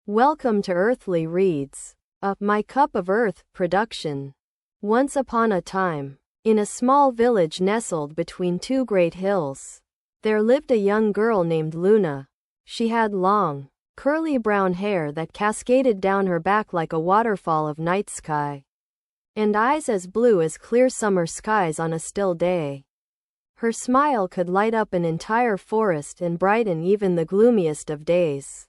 Welcome to Earthly Reads, a My Cup of Earth production. Once upon a time, in a small village nestled between two great hills, there lived a young girl named Luna. She had long, curly brown hair that cascaded down her back like a waterfall of night sky, and eyes as blue as clear summer skies on a still day. Her smile could light up an entire forest and brighten even the gloomiest of days.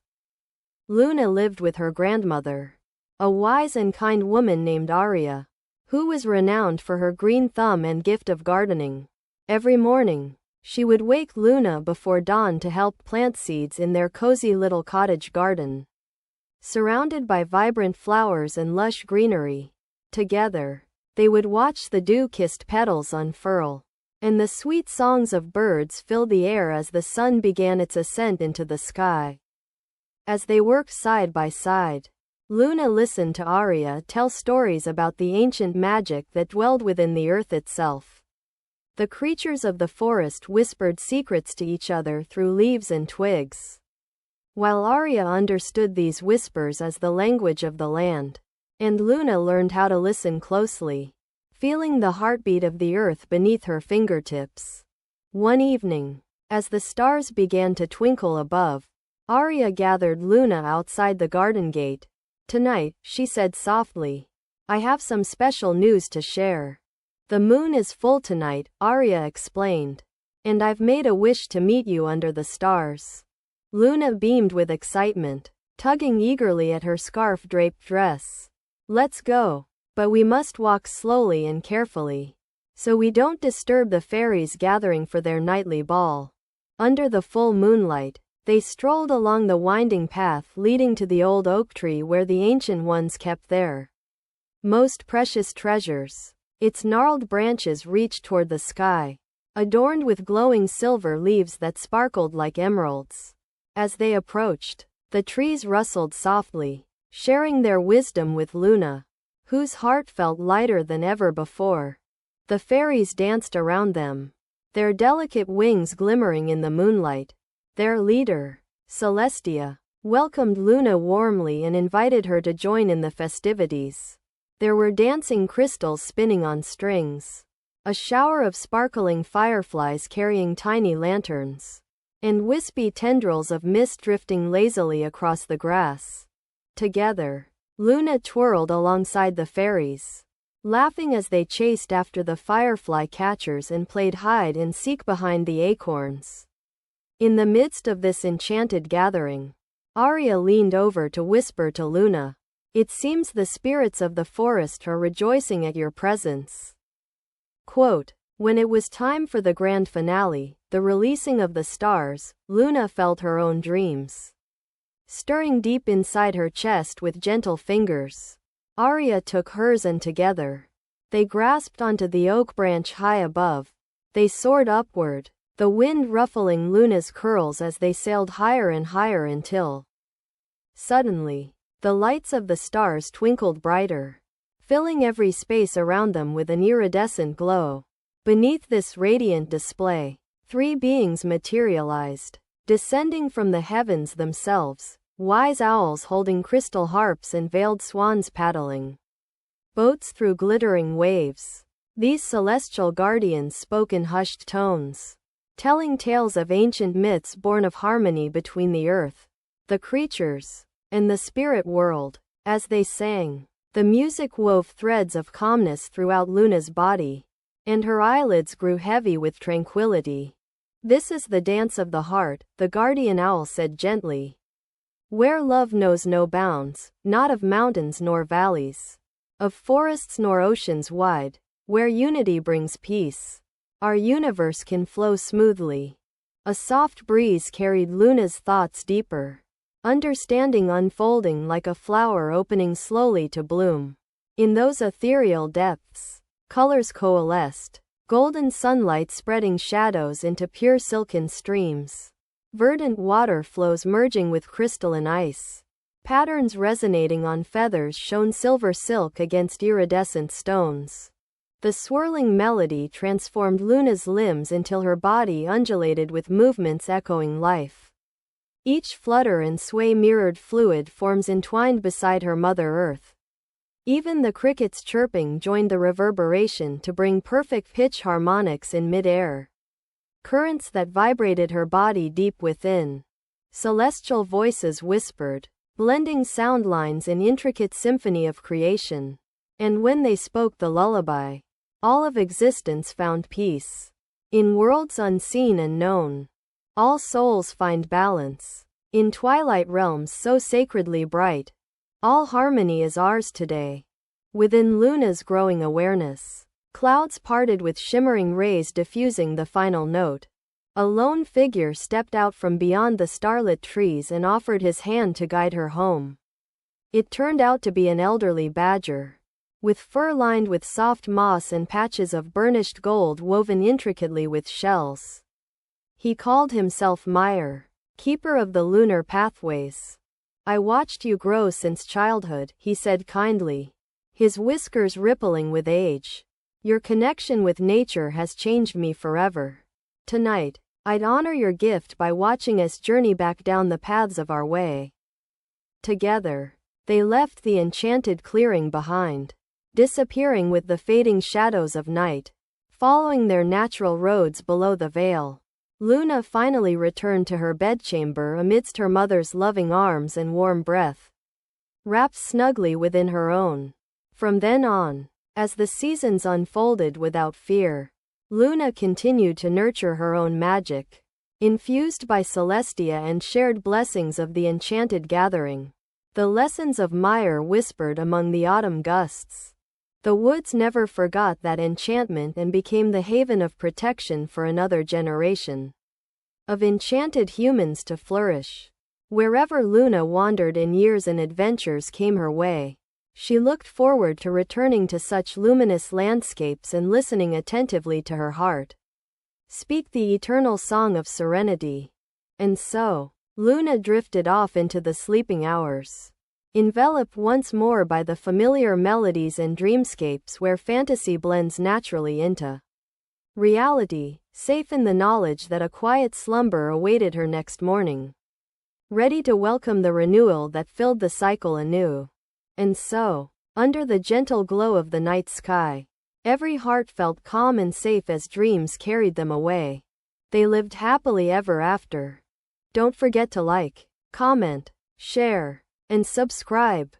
Luna lived with her grandmother, a wise and kind woman named Arya, who was renowned for her green thumb and gift of gardening. Every morning, she would wake Luna before dawn to help plant seeds in their cozy little cottage garden, surrounded by vibrant flowers and lush greenery. Together, they would watch the dew-kissed petals unfurl, and the sweet songs of birds fill the air as the sun began its ascent into the sky. As they worked side by side, Luna listened to Arya tell stories about the ancient magic that dwelled within the earth itself. The creatures of the forest whispered secrets to each other through leaves and twigs, while Arya understood these whispers as the language of the land, and Luna learned how to listen closely, feeling the heartbeat of the earth beneath her fingertips. One evening, as the stars began to twinkle above, Arya gathered Luna outside the garden gate. "Tonight," she said softly, "I have some special news to share." "The moon is full tonight," Arya explained, "and I've made a wish to meet you under the stars." Luna beamed with excitement, tugging eagerly at her scarf-draped dress. "Let's go. But we must walk slowly and carefully, so we don't disturb the fairies gathering for their nightly ball." Under the full moonlight, they strolled along the winding path leading to the old oak tree where the ancient ones kept their most precious treasures. Its gnarled branches reached toward the sky, adorned with glowing silver leaves that sparkled like emeralds. As they approached, the trees rustled softly, sharing their wisdom with Luna, whose heart felt lighter than ever before. The fairies danced around them, their delicate wings glimmering in the moonlight. Their leader, Celestia, welcomed Luna warmly and invited her to join in the festivities. There were dancing crystals spinning on strings, a shower of sparkling fireflies carrying tiny lanterns, and wispy tendrils of mist drifting lazily across the grass. Together, Luna twirled alongside the fairies, laughing as they chased after the firefly catchers and played hide and seek behind the acorns. In the midst of this enchanted gathering, Arya leaned over to whisper to Luna, "It seems the spirits of the forest are rejoicing at your presence." Quote, when it was time for the grand finale, the releasing of the stars, Luna felt her own dreams stirring deep inside her chest with gentle fingers. Arya took hers and together, they grasped onto the oak branch high above. They soared upward, the wind ruffling Luna's curls as they sailed higher and higher until, suddenly, the lights of the stars twinkled brighter, filling every space around them with an iridescent glow. Beneath this radiant display, three beings materialized, descending from the heavens themselves, wise owls holding crystal harps and veiled swans paddling boats through glittering waves. These celestial guardians spoke in hushed tones, telling tales of ancient myths born of harmony between the earth, the creatures, and the spirit world. As they sang, the music wove threads of calmness throughout Luna's body, and her eyelids grew heavy with tranquility. "This is the dance of the heart," the guardian owl said gently, "where love knows no bounds, not of mountains nor valleys, of forests nor oceans wide, where unity brings peace. Our universe can flow smoothly." A soft breeze carried Luna's thoughts deeper, understanding unfolding like a flower opening slowly to bloom. In those ethereal depths, colors coalesced, golden sunlight spreading shadows into pure silken streams, verdant water flows merging with crystalline ice, patterns resonating on feathers shone silver silk against iridescent stones. The swirling melody transformed Luna's limbs until her body undulated with movements echoing life. Each flutter and sway mirrored fluid forms entwined beside her Mother Earth. Even the crickets chirping joined the reverberation to bring perfect pitch harmonics in mid-air. Currents that vibrated her body deep within. Celestial voices whispered, blending sound lines in intricate symphony of creation. And when they spoke the lullaby, all of existence found peace. In worlds unseen and known, all souls find balance. In twilight realms so sacredly bright, all harmony is ours today. Within Luna's growing awareness, clouds parted with shimmering rays diffusing the final note. A lone figure stepped out from beyond the starlit trees and offered his hand to guide her home. It turned out to be an elderly badger, with fur lined with soft moss and patches of burnished gold woven intricately with shells. He called himself Meyer, keeper of the lunar pathways. I watched you grow since childhood, he said kindly, his whiskers rippling with age. Your connection with nature has changed me forever. Tonight, I'd honor your gift by watching us journey back down the paths of our way. Together, they left the enchanted clearing behind, disappearing with the fading shadows of night, following their natural roads below the veil. Luna finally returned to her bedchamber amidst her mother's loving arms and warm breath, wrapped snugly within her own. From then on, as the seasons unfolded without fear, Luna continued to nurture her own magic, infused by Celestia and shared blessings of the enchanted gathering. The lessons of Meyer whispered among the autumn gusts. The woods never forgot that enchantment and became the haven of protection for another generation of enchanted humans to flourish. Wherever Luna wandered in years and adventures came her way, she looked forward to returning to such luminous landscapes and listening attentively to her heart speak the eternal song of serenity. And so, Luna drifted off into the sleeping hours, enveloped once more by the familiar melodies and dreamscapes where fantasy blends naturally into reality, safe in the knowledge that a quiet slumber awaited her next morning, ready to welcome the renewal that filled the cycle anew. And so, under the gentle glow of the night sky, every heart felt calm and safe as dreams carried them away. They lived happily ever after. Don't forget to like, comment, share, and subscribe.